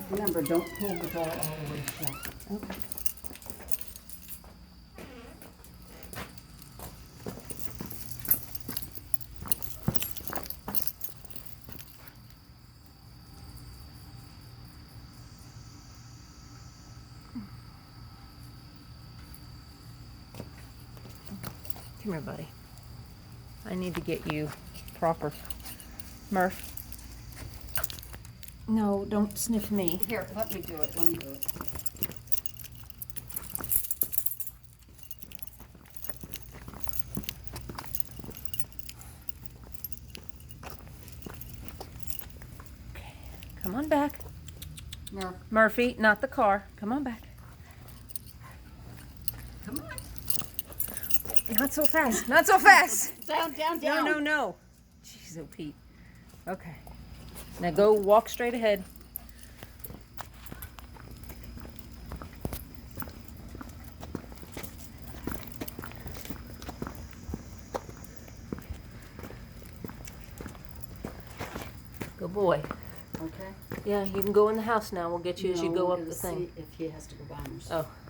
Remember, don't pull the door all the way shut. Okay. Come here, buddy. I need to get you proper. Murph. No, don't sniff me. Here, let me do it. Let me do it. Okay. Come on back. Murph, Murphy, not the car. Come on back. come on. Not so fast. Not so fast. Down, down, No, down. no, no. Jeez, oh, Pete. Okay. Now go walk straight ahead. Good boy. Okay. Yeah, you can go in the house now. We'll get you as you go up the thing. See if he has to go by himself. Oh.